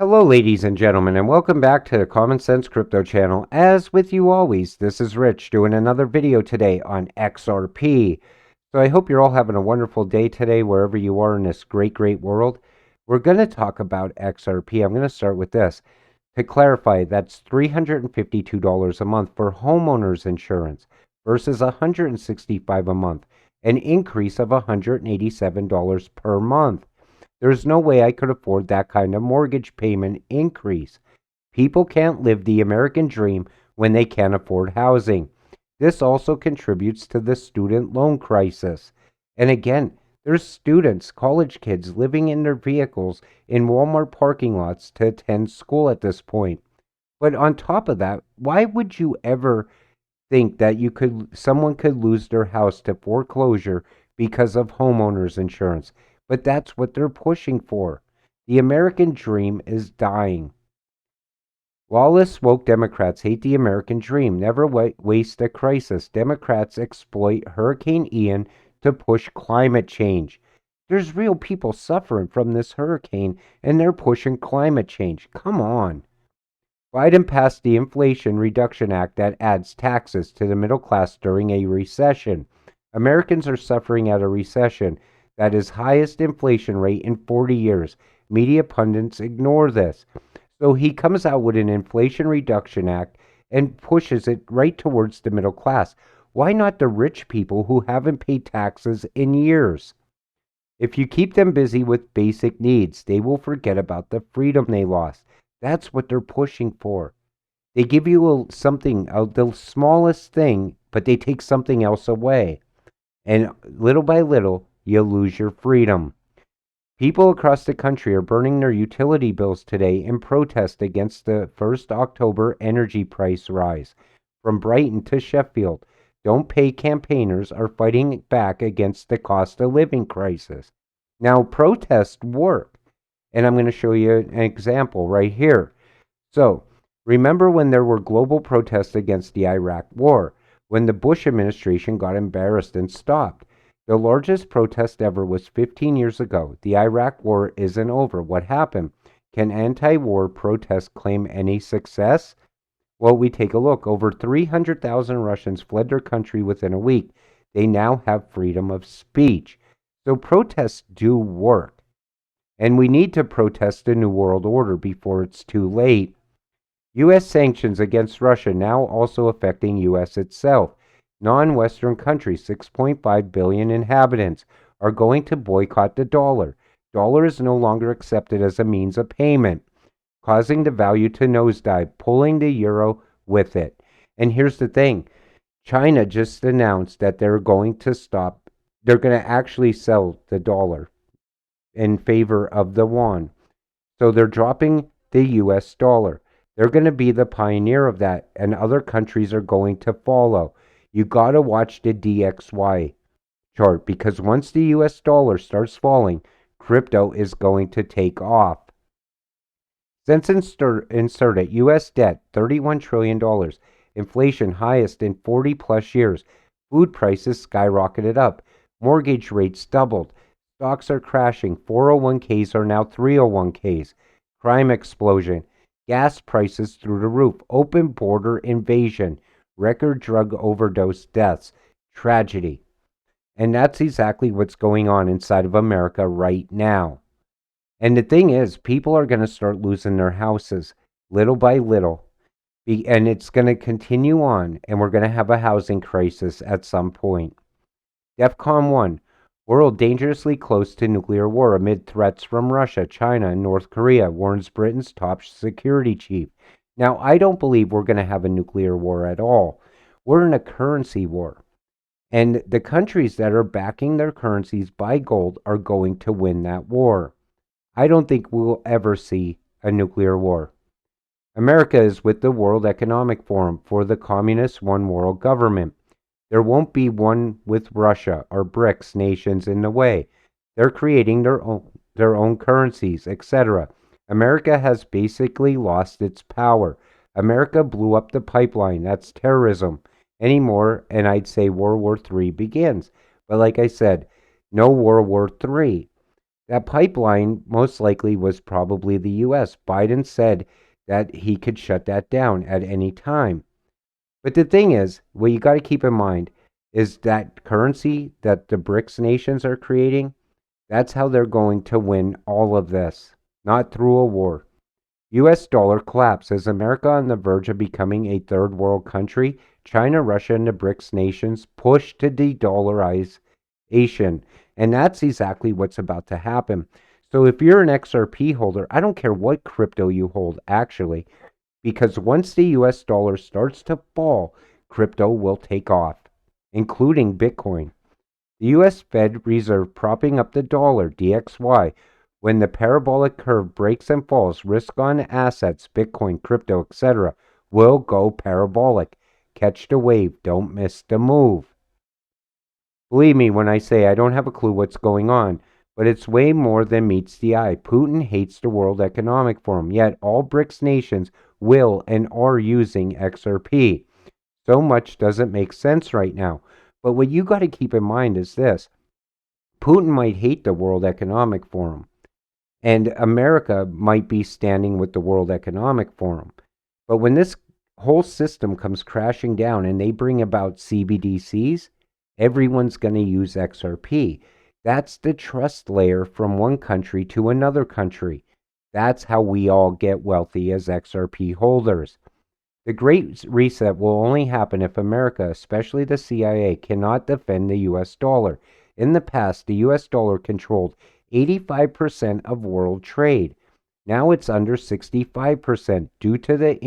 Hello, ladies and gentlemen, and welcome back to the Common Sense Crypto channel. As with you always, this is Rich doing another video today on XRP. So I hope you're all having a wonderful day today, wherever you are in this great, great world. We're going to talk about XRP. I'm going to start with this. To clarify, that's $352 a month for homeowners insurance versus $165 a month, an increase of $187 per month. There's no way I could afford that kind of mortgage payment increase. People can't live the American dream when they can't afford housing. This also contributes to the student loan crisis. And again, there's students, college kids, living in their vehicles in Walmart parking lots to attend school at this point. But on top of that, why would you ever think that someone could lose their house to foreclosure because of homeowners insurance? But that's what they're pushing for. The American dream is dying. Lawless woke Democrats hate the American dream. Never waste a crisis. Democrats exploit Hurricane Ian to push climate change. There's real people suffering from this hurricane, and they're pushing climate change. Come on. Biden passed the Inflation Reduction Act that adds taxes to the middle class during a recession. Americans are suffering at a recession that is highest inflation rate in 40 years. Media pundits ignore this. So he comes out with an Inflation Reduction Act and pushes it right towards the middle class. Why not the rich people who haven't paid taxes in years? If you keep them busy with basic needs, they will forget about the freedom they lost. That's what they're pushing for. They give you the smallest thing, but they take something else away. And little by little, you lose your freedom. People across the country are burning their utility bills today in protest against the 1st October energy price rise. From Brighton to Sheffield, Don't Pay campaigners are fighting back against the cost of living crisis. Now, protests work, and I'm going to show you an example right here. So, remember when there were global protests against the Iraq war, when the Bush administration got embarrassed and stopped? The largest protest ever was 15 years ago. The Iraq war isn't over. What happened? Can anti-war protests claim any success? Well, we take a look. Over 300,000 Russians fled their country within a week. They now have freedom of speech. So protests do work. And we need to protest the New World Order before it's too late. U.S. sanctions against Russia now also affecting U.S. itself. Non-Western countries, 6.5 billion inhabitants, are going to boycott the dollar. Dollar is no longer accepted as a means of payment, causing the value to nosedive, pulling the euro with it. And here's the thing. China just announced that they're going to actually sell the dollar in favor of the yuan. So they're dropping the U.S. dollar. They're going to be the pioneer of that, and other countries are going to follow. You got to watch the DXY chart, because once the US dollar starts falling, crypto is going to take off. Since inserted, US debt $31 trillion, inflation highest in 40 plus years, food prices skyrocketed up, mortgage rates doubled, stocks are crashing, 401ks are now 301ks, crime explosion, gas prices through the roof, open border invasion, record drug overdose deaths, tragedy. And that's exactly what's going on inside of America right now. And the thing is, people are going to start losing their houses little by little. And it's going to continue on, and we're going to have a housing crisis at some point. DEFCON 1, world dangerously close to nuclear war amid threats from Russia, China, and North Korea, warns Britain's top security chief. Now, I don't believe we're going to have a nuclear war at all. We're in a currency war. And the countries that are backing their currencies by gold are going to win that war. I don't think we'll ever see a nuclear war. America is with the World Economic Forum for the Communist One World Government. There won't be one with Russia or BRICS nations in the way. They're creating their own currencies, etc. America has basically lost its power. America blew up the pipeline. That's terrorism anymore, and I'd say World War III begins. But like I said, no World War III. That pipeline most likely was probably the US. Biden said that he could shut that down at any time. But the thing is, what you got to keep in mind is that currency that the BRICS nations are creating, that's how they're going to win all of this, not through a war. US dollar collapse. Is America on the verge of becoming a third world country? China, Russia, and the BRICS nations push to de-dollarization. And that's exactly what's about to happen. So if you're an XRP holder, I don't care what crypto you hold, actually, because once the US dollar starts to fall, crypto will take off, including Bitcoin. The US Fed Reserve propping up the dollar, DXY. When the parabolic curve breaks and falls, risk on assets, Bitcoin, crypto, etc., will go parabolic. Catch the wave, don't miss the move. Believe me when I say I don't have a clue what's going on, but it's way more than meets the eye. Putin hates the World Economic Forum, yet all BRICS nations will and are using XRP. So much doesn't make sense right now. But what you got to keep in mind is this: Putin might hate the World Economic Forum, and America might be standing with the World Economic Forum. But when this whole system comes crashing down and they bring about CBDCs, everyone's going to use XRP. That's the trust layer from one country to another country. That's how we all get wealthy as XRP holders. The Great Reset will only happen if America, especially the CIA, cannot defend the US dollar. In the past, the US dollar controlled 85% of world trade. Now it's under 65% due to the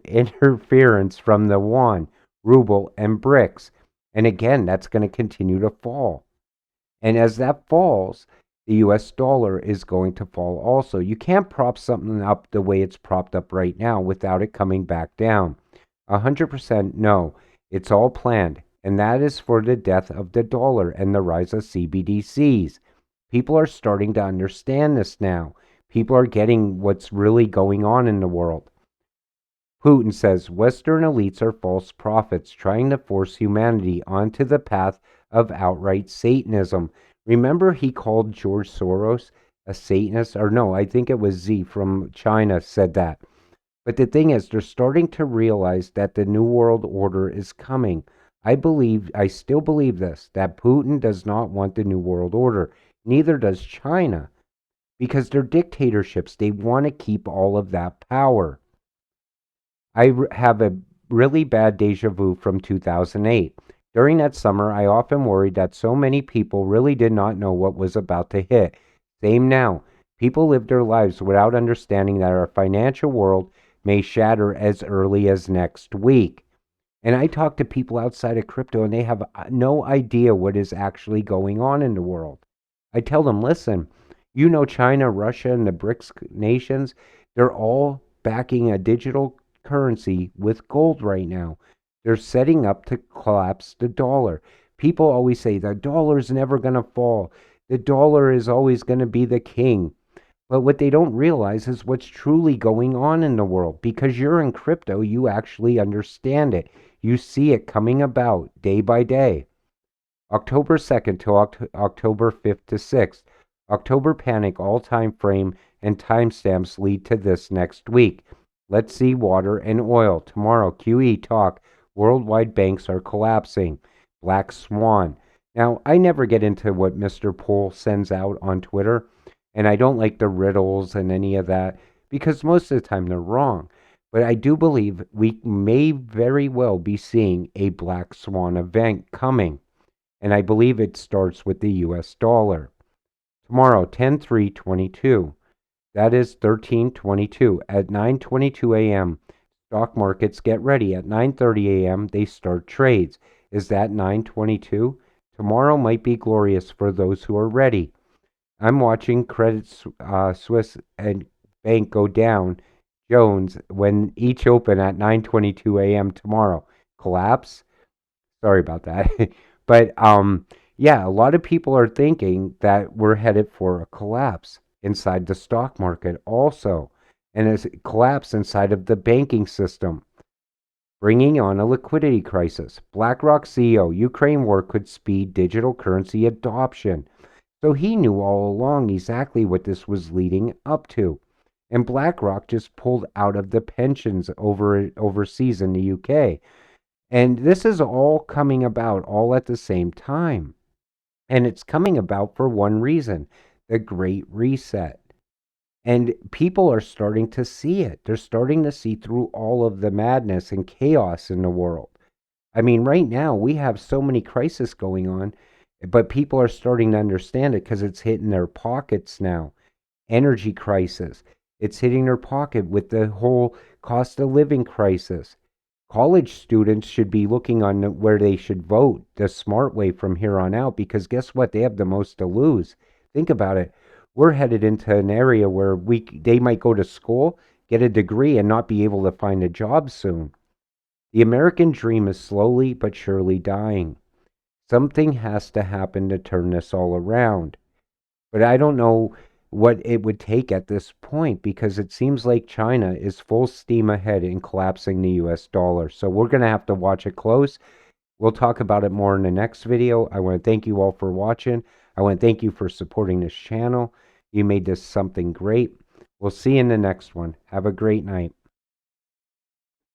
interference from the yuan, ruble, and BRICS. And again, that's going to continue to fall. And as that falls, the US dollar is going to fall also. You can't prop something up the way it's propped up right now without it coming back down. 100% no. It's all planned. And that is for the death of the dollar and the rise of CBDCs. People are starting to understand this now. People are getting what's really going on in the world. Putin says Western elites are false prophets trying to force humanity onto the path of outright Satanism. Remember, he called George Soros a Satanist? Or no, I think it was Z from China said that. But the thing is, they're starting to realize that the New World Order is coming. I still believe this, that Putin does not want the New World Order. Neither does China. Because they're dictatorships. They want to keep all of that power. I have a really bad deja vu from 2008. During that summer, I often worried that so many people really did not know what was about to hit. Same now. People live their lives without understanding that our financial world may shatter as early as next week. And I talk to people outside of crypto and they have no idea what is actually going on in the world. I tell them, listen, you know, China, Russia, and the BRICS nations, they're all backing a digital currency with gold right now. They're setting up to collapse the dollar. People always say the dollar's never going to fall. The dollar is always going to be the king. But what they don't realize is what's truly going on in the world. Because you're in crypto, you actually understand it. You see it coming about day by day. October 2nd to October 5th to 6th. October panic, all time frame and timestamps lead to this next week. Let's see water and oil. Tomorrow, QE talk. Worldwide banks are collapsing. Black Swan. Now, I never get into what Mr. Pohl sends out on Twitter, and I don't like the riddles and any of that because most of the time they're wrong. But I do believe we may very well be seeing a Black Swan event coming, and I believe it starts with the US dollar. Tomorrow, 10/3/22. That is 13/22 at 9:22 a.m. Stock markets get ready. At 9:30 a.m. they start trades. Is that 9:22? Tomorrow might be glorious for those who are ready. I'm watching Credit Suisse and Bank go down. Jones when each open at 9:22 a.m. tomorrow. Collapse? Sorry about that. But yeah, a lot of people are thinking that we're headed for a collapse inside the stock market also, and a collapse inside of the banking system, bringing on a liquidity crisis. BlackRock CEO, Ukraine war could speed digital currency adoption. So he knew all along exactly what this was leading up to. And BlackRock just pulled out of the pensions overseas in the UK. And this is all coming about all at the same time. And it's coming about for one reason, the Great Reset. And people are starting to see it. They're starting to see through all of the madness and chaos in the world. I mean, right now we have so many crises going on, but people are starting to understand it because it's hitting their pockets now. Energy crisis. It's hitting their pocket with the whole cost of living crisis. College students should be looking on where they should vote the smart way from here on out because guess what? They have the most to lose. Think about it. We're headed into an area where they might go to school, get a degree, and not be able to find a job soon. The American dream is slowly but surely dying. Something has to happen to turn this all around. But I don't know what it would take at this point because it seems like China is full steam ahead in collapsing the US dollar. So we're going to have to watch it close. We'll talk about it more in the next video. I want to thank you all for watching. I want to thank you for supporting this channel. You made this something great. We'll see you in the next one. Have a great night.